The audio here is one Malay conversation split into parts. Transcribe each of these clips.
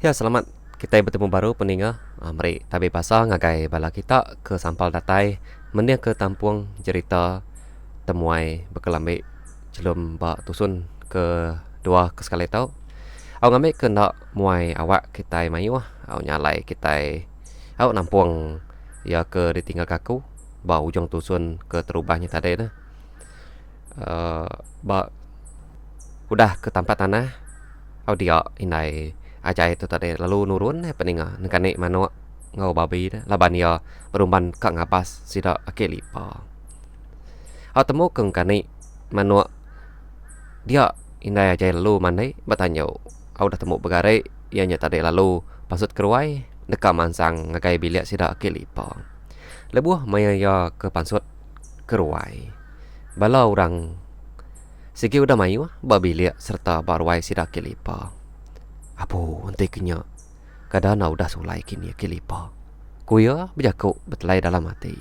Ya, selamat kita bertemu baru peninggal. Mari tabi pasal ngagai bala kita ke sampal datai mendia ke tampung cerita temuai berkelambi celum bak tusun ke dua ke sekali tau. Au ngambil ke nak muai awak kita mayu au nyalai kita au nampung ya ke ditinggal kaku ba ujung tusun ke terubahnya tadi dah. Ba udah ke tempat tanah au dia inai ajai tu tadi lalu nurun peninga nekane mano ngau babi dah laban ya berumban ka ngabas sida akelipa au temu keng kani mano dia inai ajai lalu manai bertanya au dah temu begare ianya tadi lalu pasut keruai deka mansang ngagai bilik sida akelipa lebuh maya ya ke pansut keruai bala orang sigi udah mayu babilia serta barwai sida akelipa apo ente kenya kadana udah sulai kini kelipa. Kuya berjaku betelai dalam hati.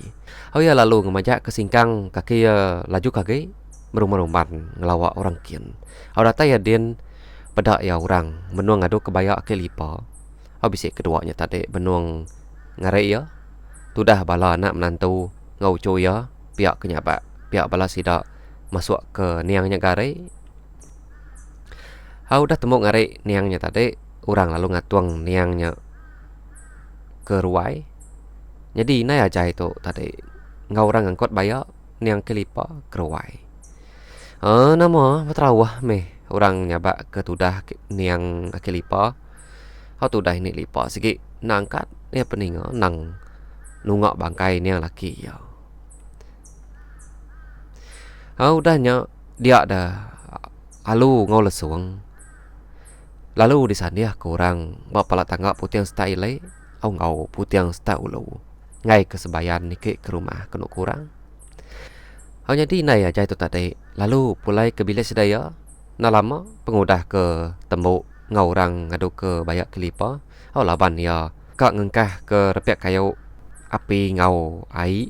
Oh ya lalu ngemajak ke singkang kaki laju kaki merumah-rumah ngelawak orang kian. Au data ya din pedak ya orang menuang ngadu kebaya kelipa. Au bisik keduanya tadi menuang ngarai ya. Tudah bala anak menantu ngau ya pihak kenyabak pihak bala sidak masuk ke niangnya garai. Au dah temu ngarai niangnya tadi orang lalu ngatuang niangnya ke ruai. Jadi nai aja itu tadi ngau orang angkot bayar niang kelipa ke ruai. Nama betrawah meh orang nyabak ke tudah niang kelipa. Hau tudah ini lipa sigi nangkat ya peninga nang nungak bangkai niang laki ya. Hau dahnya dia dah alu ngau lesuang. Lalu di sana dia kurang bapala tangga putiang style lai au ngau putiang style ulu. Ngai kesebayan niki ke rumah kena kurang. Hanya di nai aja itu tadi. Lalu pulai ke bilik sedaya. Nak lama pengudah ke tembuk ngau orang ngadu ke bayak kelipa. Au laban ya kak ngengkah ke repiak kayu api ngau ai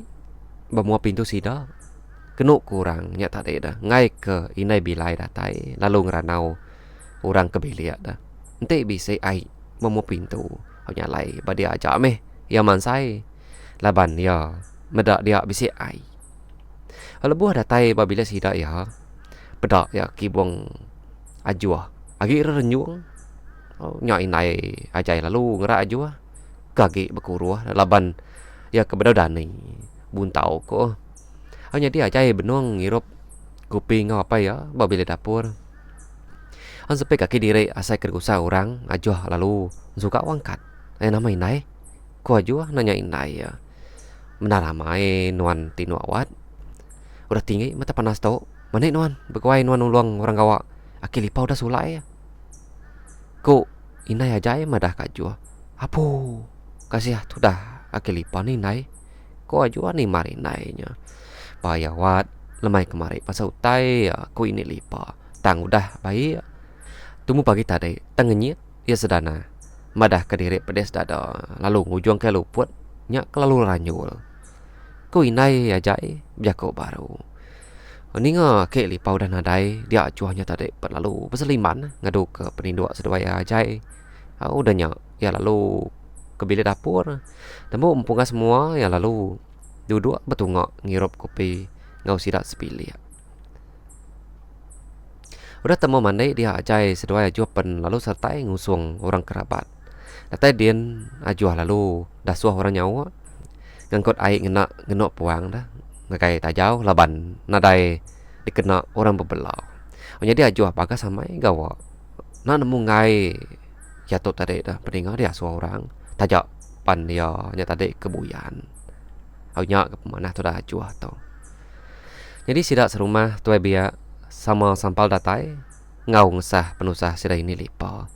bemua pintu sida. Kena kurang nya tadi dah. Ngai ke inai bilai datai lalu ngeranau orang ke bilik dah. Nanti bisa ai bemua pintu. Au nyalai badia aja meh. Ya mansai laban ya medak dia bisi ai kalau buah datai babila sida ya bedak ya kibong ajua agi renyung nya inai ajai lalu ngera ajua kagi bekuruah laban ya kebedodani buntau ko hanya dia ajai benung ngirup kuping apa ya babila dapur an sampai kaki diri asai kergusa orang ajua lalu suka wangkat nama inai ko ajua nanya inai ya benar ramai nuan tinu awat udah tinggi mata panas tau mana nuan berkuai nuan uluang orang gawa akilipa udah sulai ya ko inai aja ya madah kajua apo kasih tu dah akilipa ni nai ko ajua ni mari nainya payawat lemai kemari pasal utai ya ko ini lipa tang udah baik tumu pagi tadi tangannya ya sedana madah kediri pedes dada lalu ngujung ke luput nya kelalu ranyul ko inai ajai biako baru ninga ke li pau dan adai dia cuahnya tadi perlalu peseliman ngadu ke penindua sedaya ajai udah nya ya lalu ke bilik dapur temu empunga semua ya lalu duduk betungak ngirup kopi ngau sidak sepilih udah temu mandai dia ajai sedaya juapan lalu sertai ngusung orang kerabat datai dien ajuah lalu dasuah orang nyawa ngangkut air ngenok puang dah ngakai tajau laban nadai dikena orang bebelau jadi ajuah bagas samai gawa na nemu ngai jatuh tadi dah peninggal dia suah orang tajak pan dia nya tadi kebuyan au nya ke pemanah tu dah ajuah tu jadi sidak serumah tuai biak sama sampal datai ngau ngesah penusah sida ini lipa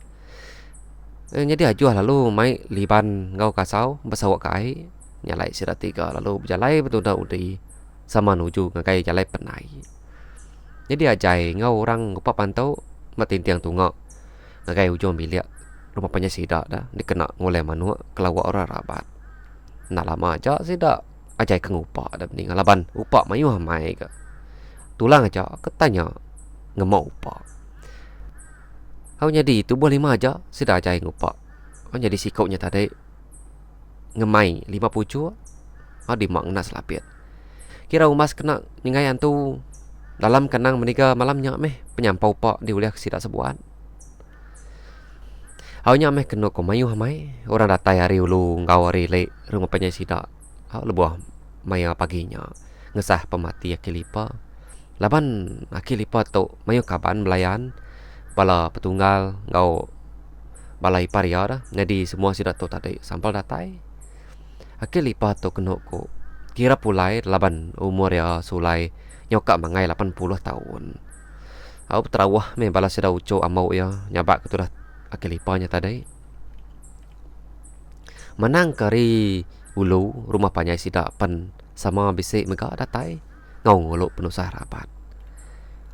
jadi ajuah lalu mai liban ngau kasau besawak kai nyalai sida tiga lalu berjalai betul dah udi sama nuju ngakai jalai penai jadi ajai ngau orang ngupak pantau matin tiang tungak ngakai ujung bilik rumah panya sida dah dikena ngoleh manua kelawak orang rabat nak lama aja sida ajai ke ngupak dah mending laban upak mayu hamai ke tulang aja ketanya ngemau upak au jadi tu boleh lima aja sida ajai ngupak Jadi sikaunya tadi ngemai 5 pucuk. Di mak nak selapit. Kira umas kena ningai antu dalam kenang menika malamnya meh penyampau pak diuliah sidak sebuan. Haunya meh kena ko mayu hamai. Orang datai hari ulu ngau hari le rumah penyai sidak. Hau lebuah maya paginya. Ngesah pemati akilipa. Laban akilipa tu mayu kaban melayan. Bala petunggal ngau balai paria dah. Jadi semua sidak tu tadi sampal datai. Akilipa tu kena ko kira pulai laban umur ya sulai nyoka mangai 80 tahun. Au terawah me bala sida uco amau ya nyabak ke dah akilipanya tadi. Menang kari ulu rumah panyai sida pen sama bisik mega datai ngau ngolok penusah rapat.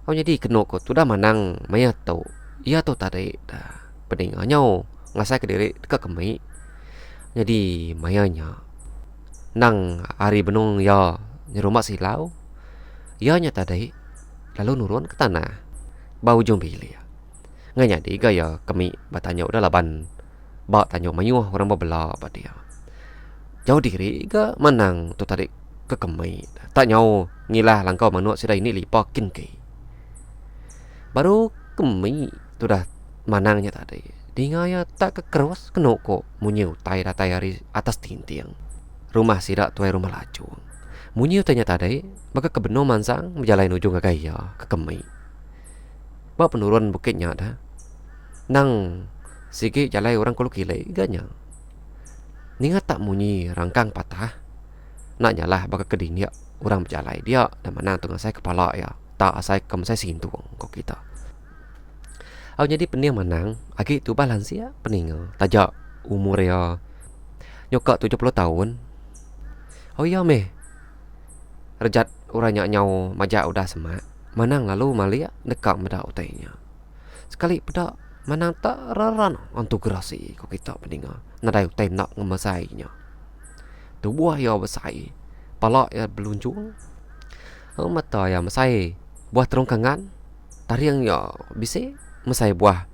Au jadi kena ko tu dah menang maya tu. Ia tu tadi dah pening nyau ngasai ke diri dekat kemai. Jadi mayanya nang hari benung ya rumah silau. Ya nya tadi lalu nurun ke tanah. Bau jom pilih ya. Nganya di gaya kami bertanya udah laban. Bawa tanya mayuh orang berbela apa dia. Jauh diri ke menang tu tadi ke kemai. Tak nyau ngilah langkau manuk sudah ini lipakin ke. Baru kemai tu dah manangnya tadi. Dingaya tak kekerus kena kok munyi utai datai hari atas tintiang. Rumah sidak tuai rumah lacung. Munyi tanya tadi, maka kebenar mansang berjalan ujung ke gaya, ke kemai. Bawa penurun bukitnya dah. Nang sikit jalan orang kalau kilai ganya. Ningat tak munyi rangkang patah. Nak nyalah baka kedini orang berjalan dia dan mana tengah saya kepala ya. Tak asai kem saya sintung kok kita. Au jadi pening menang, agi tu balansia pening. Tajak umur ya nyokak 70 tahun. Oh iya meh. Rejat orangnya nyau majak udah semak. Manang lalu malia dekat meda utainya. Sekali pedak manang tak raran untuk gerasi kok kita peninga. Nadai utai nak ngemasainya. Tubuh ya besai. Palak ya beluncung. Mata ya masai. Buah terungkangan. Tariang ya bisi. Masai buah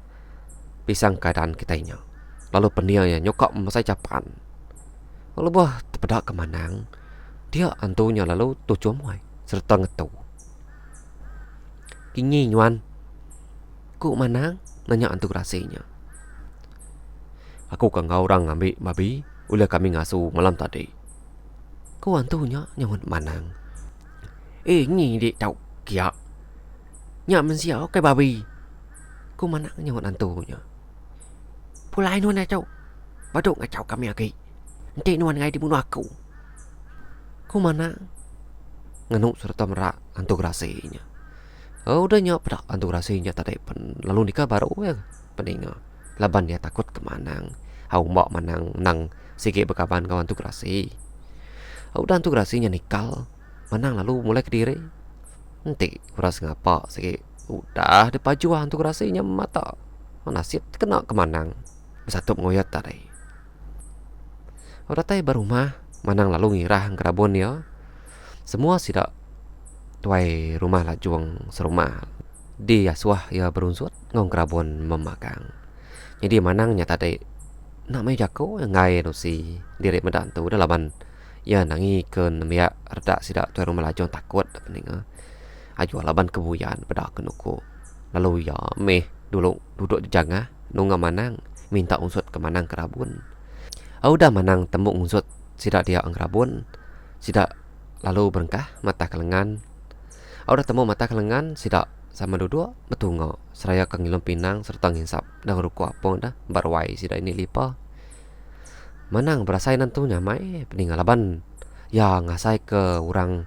pisang keadaan kitanya. Lalu pendia ya nyokap masai capan. Lalu buah terpedak ke manang. Dia antunya lalu tujuh muai serta ngetu. Kini nyuan. Ku manang nanya antu rasinya. Aku kang orang ambil babi. Ula kami ngasuh malam tadi. Ku antunya nyawan manang. Nyi dik tau kia. Nyak mensiau kai babi. Ku manang nyawan antunya. Pulai nuan cau. Baduk ngacau kami lagi. Nanti nuan ngai dibunuh aku. Ku mana ngenuk serta merak antuk rasinya. Udah nyok pedak antuk rasinya tadi pen lalu nikah baru ya peninga. Laban dia takut ke manang. Hau mbak manang nang sikit berkaban kawan antuk rasi. Udah antuk rasinya nikal. Manang lalu mulai ke diri. Nanti kuras ngapa sikit. Udah dipaju antuk rasinya mata. Nasib kena ke manang. Bersatu ngoyot tadi. Udah tay berumah. Manang lalu ngirah kerabon ya. Semua sidak tuai rumah lajuang serumah. Di asuah ya berunsut ngong kerabon memakang. Jadi manangnya tadi nak mai jako ngai no si diri medan tu dah laban. Ya nangi ke nemia redak sidak tuai rumah lajuang takut pening. Aju laban kebuyan pedak kenuku. Lalu ya meh duduk di jangah nunggu manang minta unsut ke manang kerabon. Udah manang tembuk unsut sidak dia angkrabun. Sidak lalu berengkah mata kelengan. Udah temu mata kelengan. Sidak sama duduk betunggu seraya kengilum pinang serta nginsap dan ruku apong dah barwai sidak ini lipa. Manang berasai nantu nyamai peningalaban. Ya ngasai ke orang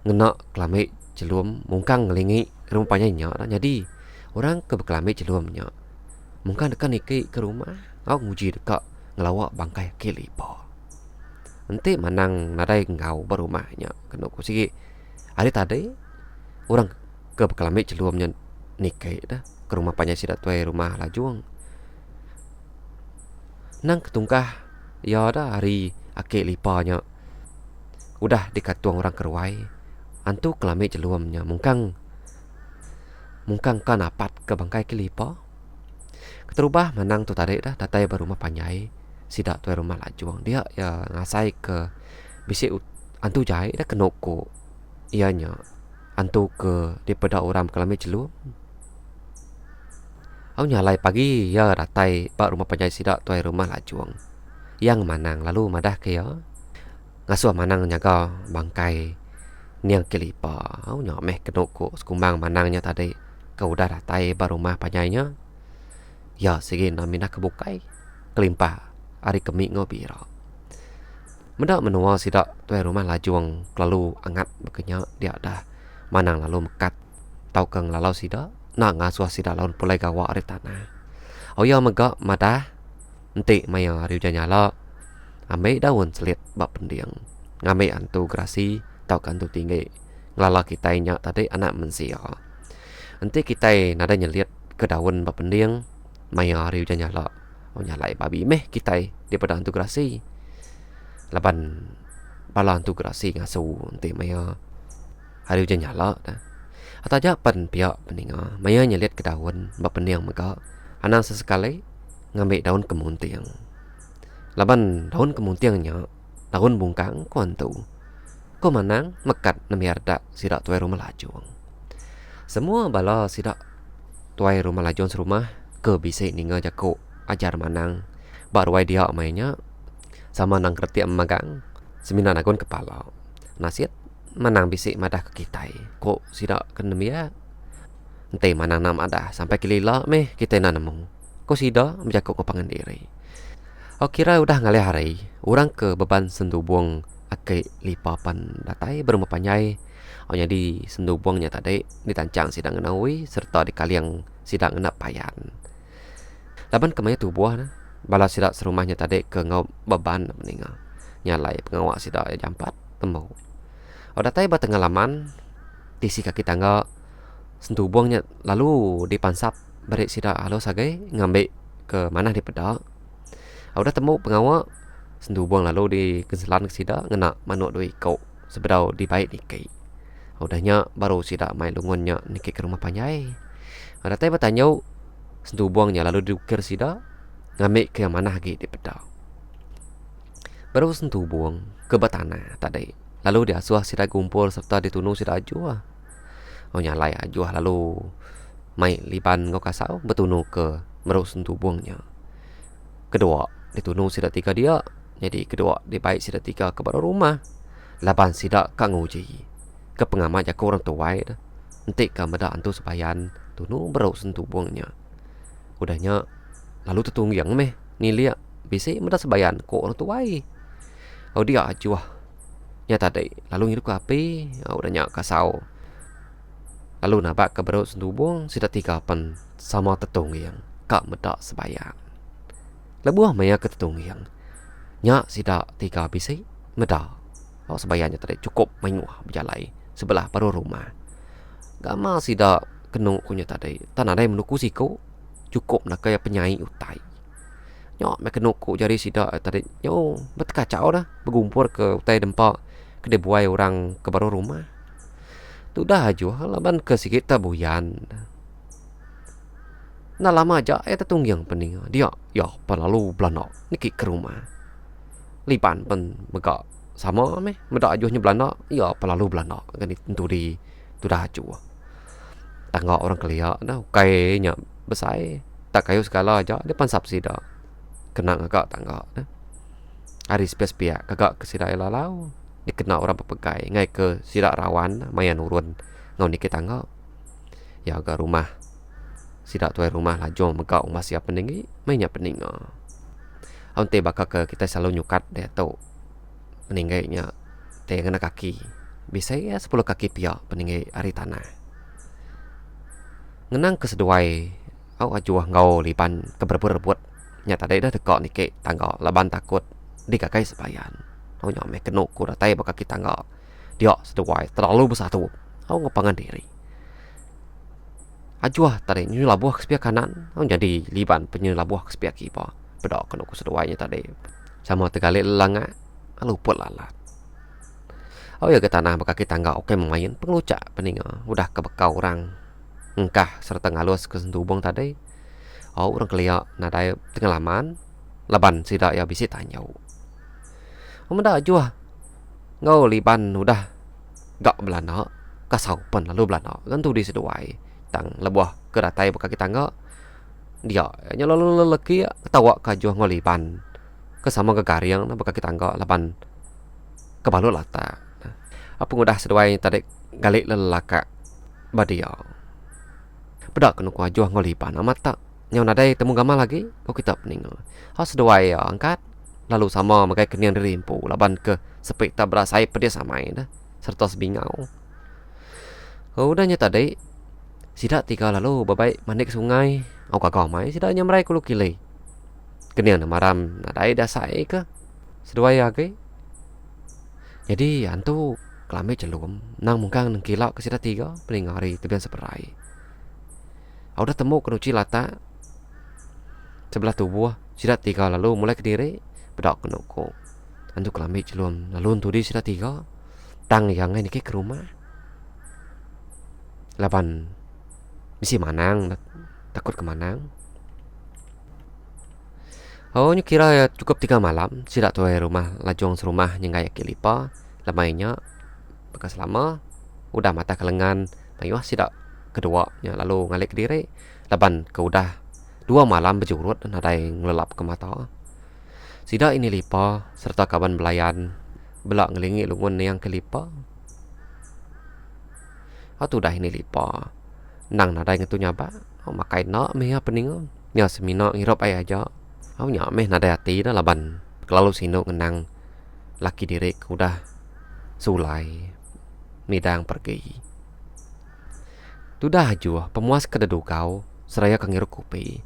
ngenak kelamik celum mungkang ngelingi rumpanya nya. Jadi orang ke kelamik celumnya. Mungkang dekat niki ke rumah. Aku nguji dekat ngelawak bangkai ke lipa. Nanti manang nadai ngau berumahnya. Kena ku sigi. Hari tadi orang ke kelamik celumnya nikai dah ke rumah panyai sidak tuai rumah lajuang. Nang ketungkah ya dah hari akik lipanya. Udah dikatuang orang keruai. Antu kelamik celumnya mungkang kan apat ke bangkai ke lipa. Terubah menang tu tadi dah datai berumah panjai. Sidak tuai rumah lajuang. Dia ya ngasai ke bisik antu jahit dah kenoko. Ianya antu ke di pada orang kelami celu. Au nyalai pagi ya datai bak rumah panjai sidak tuai rumah lajuang. Yang manang lalu madah ke ya. Ngasuh manang nyaga bangkai niang kelipa. Au nyak meh kenoko sekumbang manangnya tadi. Kau dah datai bak rumah panjainya. Ya sige namina kebukai. Kelimpah hari kemik ngobira. Mendak menua sidak tuai rumah lajuang lalu angat bekenya dia dah manang lalu mekat tau keng lalau sidak nak ngasuh sidak laun pulai gawa ari tanah. Oh ya megak madah enti maya riu nyala ambil daun selit bak pendiang ngambil antu grasi tau kan tu tinggi ngelala kita nyak tadi anak mensia. Enti kita nada nyelit ke daun bak pendiang maya riu nyala. Oh nyalai babi meh kita daripada antu grasi. Laban bala antu grasi ngasuh enti maya hari hujan nyala dah. Atau japan pihak peninga maya nyelit ke daun bak pendiang mega anang sesekali ngambil daun kemuntiang. Laban daun kemuntiangnya daun bungkang ku antu. Ko manang mekat namiarda sidak tuai rumah lajuang. Semua bala sidak tuai rumah lajuang serumah ke bisik ninga jako ajar manang baru dia mainnya sama nang kerti magang semina nagon kepala nasihat manang bisik madah ke kita kok sidak kenemia ente manang nam ada sampai kelila meh kita nanemu kok sida menjaga kepangan diri. Oh kira udah ngalih hari orang ke beban sendubung akai lipapan datai berumah panjai. Oh jadi sendubungnya tadi ditancang sidang ngenawi serta dikaliang sidang ngenak payan. Laban kemaya tubuh nah bala sidak serumahnya tadi ke ngau beban meninggal nyalai pengawak sidak jampat temu. Oh datai ba tengalaman tisi kaki tangga sentubungnya lalu dipansap beri sidak halo sagai ngambil ke mana di pedak. Oh dah temu pengawak sentubung lalu di kenselan ke sidak ngena manuk doi kau sebedau dibaik niki. Oh dahnya baru sidak main lungonnya niki ke rumah panjai. Oh datai ba tanyau sentubungnya lalu diukir sidak ngambil ke yang mana lagi di pedak. Baru sentuh buang ke batana tadi. Lalu diasuh sidak gumpul serta ditunung sidak ajuah. Oh nyalai ajuah lalu mai liban ngau kasau bertunung ke meru sentuh buangnya. Kedua ditunung sidak tiga dia. Jadi kedua dibaik sidak tiga ke baru rumah. Laban sidak kang uji ke pengamat jaku orang tuai dah. Nanti ke meda antu sebayan tunung meru sentuh buangnya. Udahnya lalu tetung yang meh nilia bisik meda sebayan ko orang tuai. Oh dia ajuah nya tadi lalu ngiru ke api udah nyak kasau lalu nabak ke berut sendubung sidak tiga pen sama tetung yang kak medak sebayan lebuah maya ke tetung yang nyak sidak tiga bisik medak. Oh sebayannya tadi cukup menyuah berjalai sebelah baru rumah gama sidak kenung kunya tadi tanah ada yang menuku siku cukup nak kaya penyai utai. Nyok mek kenuku jari sidak tadi nyo bet kacau dah bergumpur ke utai dempak ke debuai orang ke baru rumah. Tu dah aja laban ke sikit tabuyan. Nah lama aja tetung yang pening dia ya pelalu belanda niki ke rumah. Lipan pen mega sama meh meda ajuhnya belanda ya pelalu belanda kan itu di tu dah aja. Tangga orang kelia dah kayaknya besai tak kayu segala aja dia pansap sidak. Kena agak tangga hari spes-spes kagak ke sidak lalau dikena orang pepegai ngai ke sidak rawan mayan urun ngau niki tangga ya agak rumah sidak tuai rumah lajong megak umah siap peninggi mainnya peninga ante bakal ke kita selalu nyukat dia tau peninggainya teh kena kaki bisa ya 10 kaki pia peninggai hari tanah ngenang keseduai au ajuah ngau lipan keberebut nyata dah dekok niki tangga laban takut dikakai sebayan. Oh nyame kenuk ku datai baka kita tangga. Dia seduai terlalu bersatu. Oh ngopangan diri. Ajuah tadi nyu labuh ke sebelah kanan. Oh jadi liban penyu labuh ke sebelah kipa. Bedok kenuk ku seduainya tadi. Sama tegalik lelanga luput lalat. Oh ya ke tanah baka kita tangga oke memain pengelucak peninga udah ke bekau orang engkah serta ngalus ke sentubung tadi. Orang kelia nadai pengalaman laban sida ya bisi tanya. Menda jua ngau liban udah gak belana kasau pen lalu belana kan tu di seduai tang lebuah keratai bekas kita ngak dia nyolo lelaki ketawa kajuh ngau liban kesama ke garyang bekas kita ngak laban kebalu lata apa udah seduai tadi galik lelaka badia bedak kenu kajuh ngau liban amat tak nyau nadai temu gama lagi kau kita pening seduai angkat lalu sama makai kenian rimpu laban ke sepik tak berasai pedia samai dah serta sebingau. Udahnya tadi sidak tiga lalu babai mandi ke sungai. Au kagak mai sidak nyamrai kulu kile. Kenian maram nadai dasai ke seduai age. Jadi antu kelame celum nang mungkang nang kilak ke sidak tiga pening hari tebian seperai. Au dah temu kenu cilata sebelah tubuh sidak tiga lalu mulai kediri bedak kenu ko. Antu kelame celum lalu antu di sidak tiga tang yang ini ke rumah. Laban misi manang takut ke manang. Oh kira ya cukup 3 malam sidak tuai rumah lajong serumah nyenggai kilipa lamainya bekas lama udah mata kelengan mayuah sidak kedua nya lalu ngalik ke diri laban ke udah 2 malam berjurut nadai ngelelap ke mata. Sidak ini lipa serta kawan belayan belak ngelingi lungun yang kelipa. Atu dah ini lipa nang nadai ngetu nyaba makai nak meh pening nya semina ngirop ai aja au nya meh nadai hati dah laban kelalu sino ngenang laki diri udah sulai midang pergi tu dah jua pemuas kededu kau seraya kengiruk kupi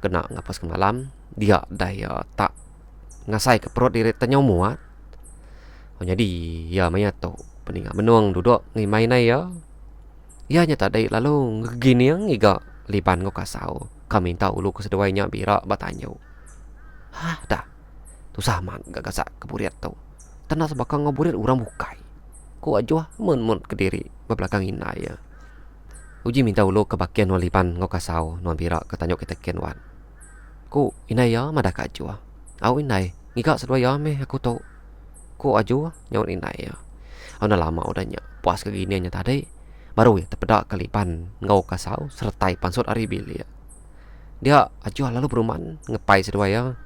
kena ngapas ke malam dia daya tak ngasai ke perut diri tanya muat. Jadi ya maya tu pening menuang duduk ngimai nai ya. Ya nya tadi lalu ngegini yang iga liban ngau kasau. Kami tahu ulu keseduainya bira batanyo. Hah dah. Tu sama gak gasak keburiat tu. Tanah sebakang ngaburiat urang bukai. Ku aja mun kediri belakang inai ya. Uji minta ulu kebakian no liban ngau kasau no bira ketanyo kita kenwan. Ku inai ya madak aja. Au inai ngiga seduai ya meh aku tahu. Ku aja nyaut inai ya. Udah lama udahnya puas keginiannya tadi baru ya terpedak kelipan ngau kasau sertai pansut ari bilia. Dia aja lalu beruman ngepai sedua ya.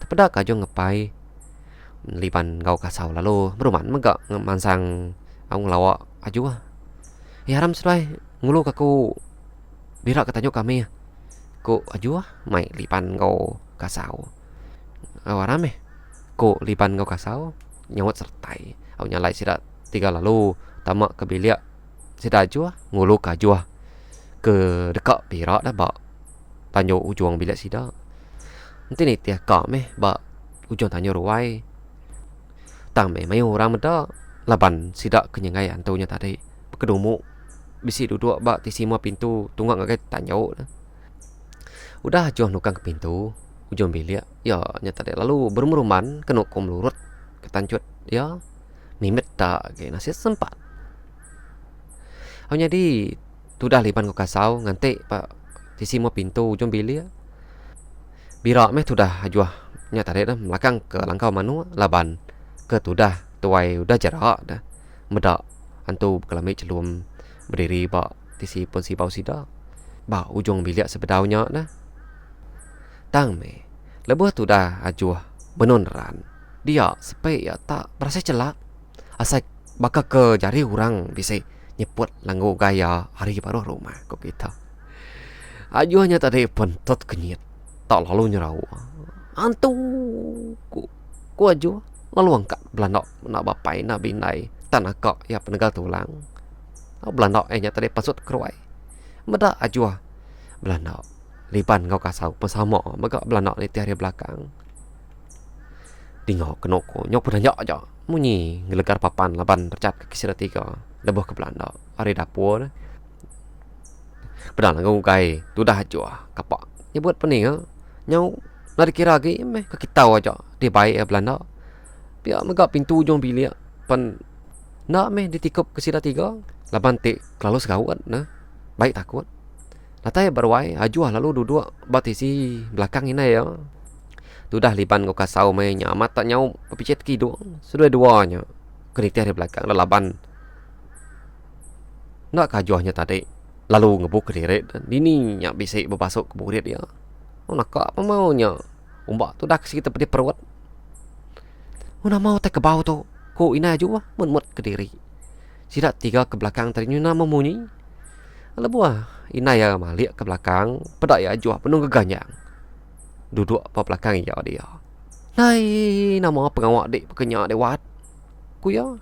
Terpedak aja ngepai lipan ngau kasau lalu beruman megak ngemansang ang lawa aja. Ya haram sedua ngulu kaku birak ketanyo kami. Ku aja mai lipan ngau kasau. Awaram ku lipan ngau kasau nyawat sertai. Au nyalai sidat 3 lalu tamak ke bilik sida jua ngulu ka jua ke dekat birak dah bak tanyo ujung bilik sida nanti ni tiah ka meh bak ujung tanyo ruai tang meh mayu orang meda laban sida kenyengai antunya tadi kedumu bisi duduk bak ti semua pintu tunggak ngagai tanyo udah juang nukang ke pintu ujung bilik ya nya tadi lalu berumuman kenu kum lurut ketancut ya mimet tak ke nasi sempat. Oh jadi tu dah lipan ko kasau nganti pak di semua pintu ujung bilik. Birak meh tu dah ajuah nya tadi dah belakang ke langkau manu laban ke tu dah tuai udah jarak dah. Medak antu kelami celum berdiri pak di si pun si bau sida. Ba ujung bilik sebedaunya dah. Tang meh lebuh tu dah ajuah beneran. Dia sepe ya tak berasa celak. Asal bakal ke jari orang bisa nyeput langgo gaya hari baru rumah kok kita. Ajuhnya tadi pentot kenyit tak lalu nyerau. Antu ku ajuh lalu angkat belandok nak bapai nak binai tanah kok ya penegal tulang. Belandok nya tadi pasut keruai. Meda ajuh belandok liban kau kasau pesama mega belandok ni tiari belakang. Tinggal kenoko nyok pernah nyok aja munyi ngelegar papan laban percat ke kisah 3 lebuh ke belanda hari dapur pedang ngau kai tu dah aja kapak nyebut pening nyau nari kira lagi meh ke kita aja dia baik ya belanda pia megak pintu ujung bilik pan nak meh ditikup ke kisah 3 laban tik lalu segawat nah baik takut Natai berwai ajuah lalu duduk batisi belakang ini ya. Sudah liban kau kasau mainnya mata nyau pepicet kidu. Sudah duanya. Keriti di belakang lalaban. Nak kajuahnya tadi. Lalu ngebuk ke diri dan dini nya bisik berbasuk ke burit dia. Oh nak apa maunya? Umbak tu dah kita pedi perut. Oh nak mau tak ke bau tu. Ko ina aja mut ke diri. Sidak tiga ke belakang tadi nyuna memunyi. Ala buah ina ya malik ke belakang. Pedak ya ajuah penuh keganyang. Duduk apa belakang ya dia. Nai nama pengawak dek pekenyak dewat. Ku ya.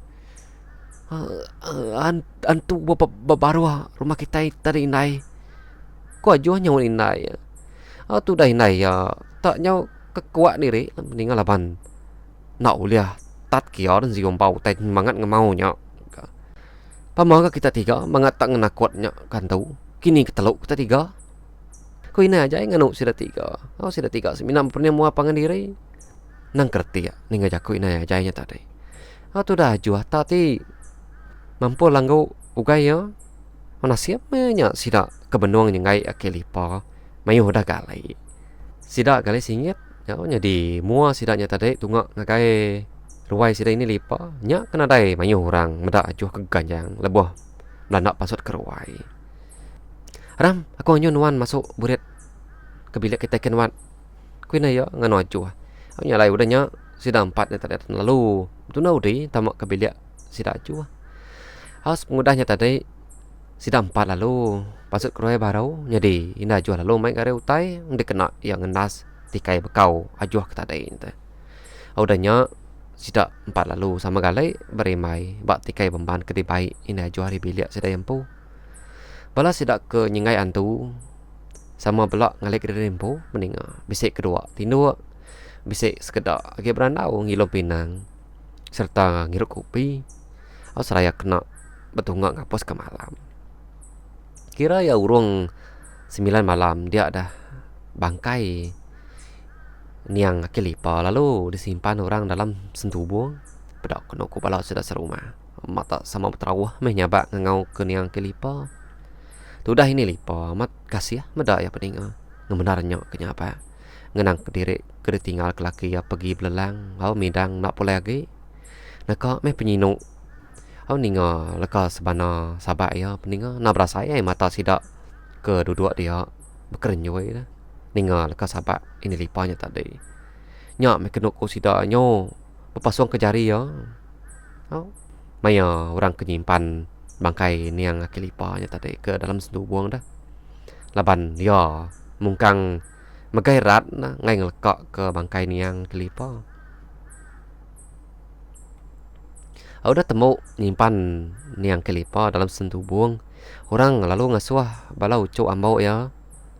Antu baru rumah kita tadi inai. Ku ajuah nyawa inai. Tu dah inai ya. Tak nyawa kekuat diri. Meninggal laban. Nak uliah. Tat kia dan ziom bau. Tak mangat ngemaunya. Pamangka kita tiga. Mangat tak ngenakutnya. Kan tahu. Kini keteluk kita tiga. Ku inai aja nganuk sida tiga. Sida tiga. Seminam pernah mua pangan diri. Nang kerti ya. Ninggal jaku inai aja nya tadi. Tu dah ajuah. Tadi. Mampu langau ugai ya. Mana siap nya sida kebenuang nyengai akelipa. Mayuh dah galai. Sida galai singit. Ya jadi mua sida nya tadi tunggak ngakai ruai sida ini lipa. Nya kena dai mayuh orang medak ajuh keganjang lebuh melanak pasut ke ruai. Ram, aku nyun wan masuk burit ke bilik kita kenwan. Kuina ya nganu ajuh. Nya lai udahnya sida 4 nya tadi lalu. Tu na udi tamak ke bilik sida ajuh. Haus mudahnya tadi sida 4 lalu pasut keruai baru jadi ina ajuh lalu main kare utai dia kena yang ngenas tikai bekau ajuh ke tadi ente. Udahnya sida 4 lalu sama galai berimai bak tikai bemban ke dibai ina ajuh hari bilik sida empu. Bala sida ke nyengai antu sama belak ngalik dari empu meninga bisik kedua tindu bisik sekedar agi berandau ngilom pinang serta ngiruk kopi. Seraya kena betungak ngapus ke malam. Kira ya urung 9 malam dia ada bangkai niang akilipa lalu disimpan orang dalam sentubung. Pedak kena ku bala sudah serumah. Mata sama beterawah meh nyabak ngangau ke niang akilipa. Tu dah ini lipa mat kasih medak ya peninga. Ngebenarnya kenyapa. Ngenang ke diri ke tinggal ke laki ya pergi belelang. Au midang nak pula lagi. Naka meh penyinuk. Au ninga leka sebana sabak ya peninga na berasa ya mata sidak ke duduk dia bekerenyoi dah. Ninga leka sabak ini lipanya tadi. Nyak me kenuk ko sidak nyo berpasung ke jari ya. Au maya orang kenyimpan bangkai niang akilipanya tadi ke dalam sendubung dah. Laban ya mungkang megairat na ngai ngelekak ke bangkai niang akilipa. Udah temu nyimpan niang kelipa dalam sentubung. Orang lalu ngasuah bala ucuk ambau ya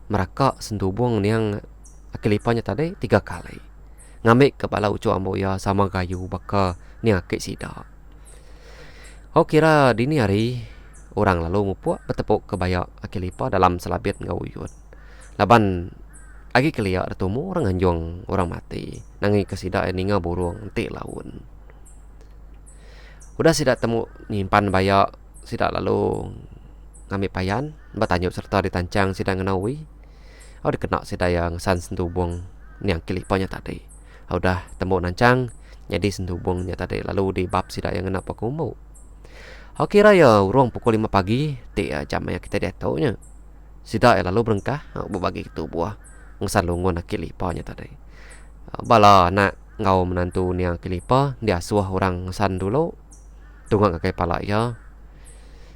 merakak sentubung niang kelipanya tadi 3 kali. Ngambil ke bala ucuk ambau ya sama gayu baka niang akik sida. Kira dini hari orang lalu ngupuak bertepuk ke bayak akilipa dalam selabit ngawuyut. Laban agi kelia bertemu orang anjong orang mati. Nangi kesida ninga burung entik laun. Udah sidak temu nyimpan bayak sidak lalu ngambil payan bertanya serta ditancang sidak ngenawi. Dikena sidak yang san sentubung niang kelipanya tadi. Udah temu nancang jadi sentubungnya tadi lalu di bab sidak yang ngena pakumu. Kira ya urung pukul 5 pagi ya jam yang kita diataunya. Sidak ya lalu berengkah berbagi itu buah ngesan lungun kelipanya tadi. Bala nak ngau menantu niang kelipa dia suah orang ngesan dulu. Tunggak kakai pala ya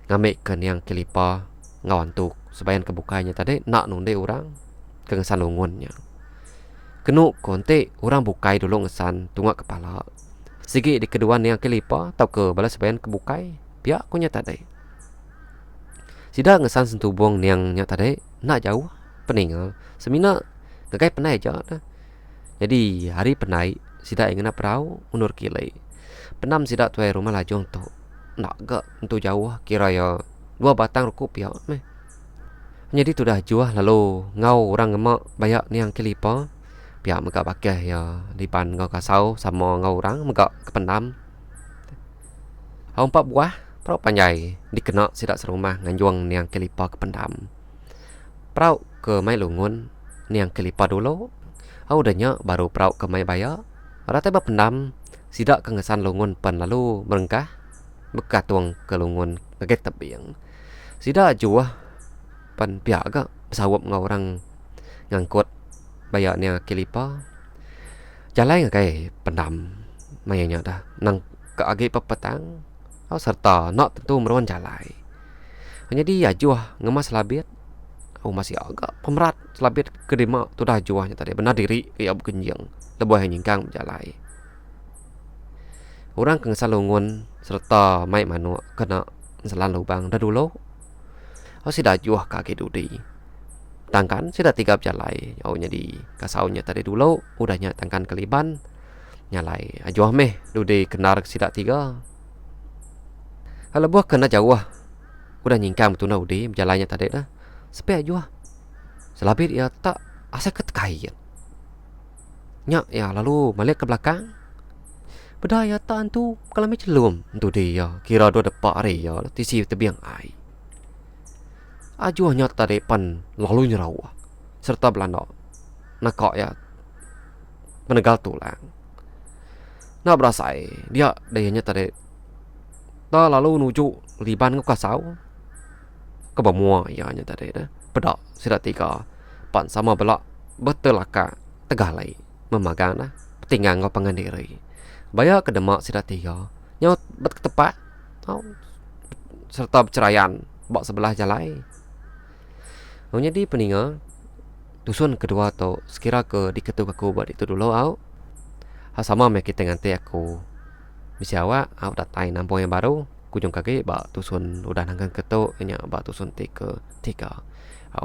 ngambil ke niang kelipa ngawantuk sebayan kebukanya tadi nak nunde orang ke ngesan lungunnya. Kenu konte orang bukai dulu ngesan tunggak kepala. Sigi di kedua niang kelipa tau ke balas sebayan kebukai pihak kunya tadi. Sida ngesan sentubung niangnya tadi nak jauh peningal semina ngakai penai aja. Jadi hari penai sida ingin perahu unur kilai. Penam sidak tuai rumah lajong tu. Nak gak untuk jauh kira ya 2 batang rukup ya meh. Jadi tu dah juah lalu ngau orang ngemak bayak niang kelipa. Pihak megak bakeh ya lipan ngau kasau sama ngau orang megak kependam. 4 buah perok panjai dikena sidak serumah nganjuang niang kelipa kependam. Prau ke mai lungun niang kelipa dulu. Au danya baru prau ke mai baya. Rata pendam sidak kengesan lungun pen lalu merengkah bekatuang ke lungun kaget tebiang. Sidak juah pan pihak ga pesawap ngau orang ngangkut baya nia kelipa. Jalai ngakai pendam mayanya dah nang ke agi pepetang. Au serta nak tentu meruan jalai. Jadi ya juah ngemas labit. Masih agak pemerat selabit kedima tu dah juahnya tadi benar diri ia bukenjang lebuh nyingkang berjalai. Orang keng salungun serta mai manu kena selan lubang dah dulu. Sudah juah kaki dudi. Tangkan sudah tiga berjalai. Jadi kasaunya tadi dulu udahnya tangkan keliban nyalai. Juah meh dudi kenar sidak tiga. Lebuh kena jauh. Udah nyingkang betul udi berjalainya tadi dah. Sepek jua selabit ia tak asa ketkai nyak ya lalu balik ke belakang beda ya tak tu kalau macam celum tu dia kira dua depak hari ya tisi tebiang ai ajuhnya tadi pan lalu nyerawa serta Belanda nakak ya menegal tulang nak berasai dia dayanya tadi tak lalu nuju liban ke kasau ke bamua ya nya tadi dah pedak sida tiga pan sama belak betul laka tegalai memagang dah tinggal ngau pangandiri baya ke demak sida tiga nyaut bet ketepak serta berceraian bak sebelah jalai jadi peninga dusun kedua atau sekira ke diketuk aku buat itu dulu au sama me kita nganti aku misi awak au datai nampung yang baru kujung kaki bak tusun udah nangkan ketuk nya bak tusun tiga.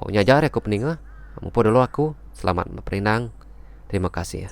Nyajar aku peninga. Mupo dulu aku. Selamat memperinang. Terima kasih ya.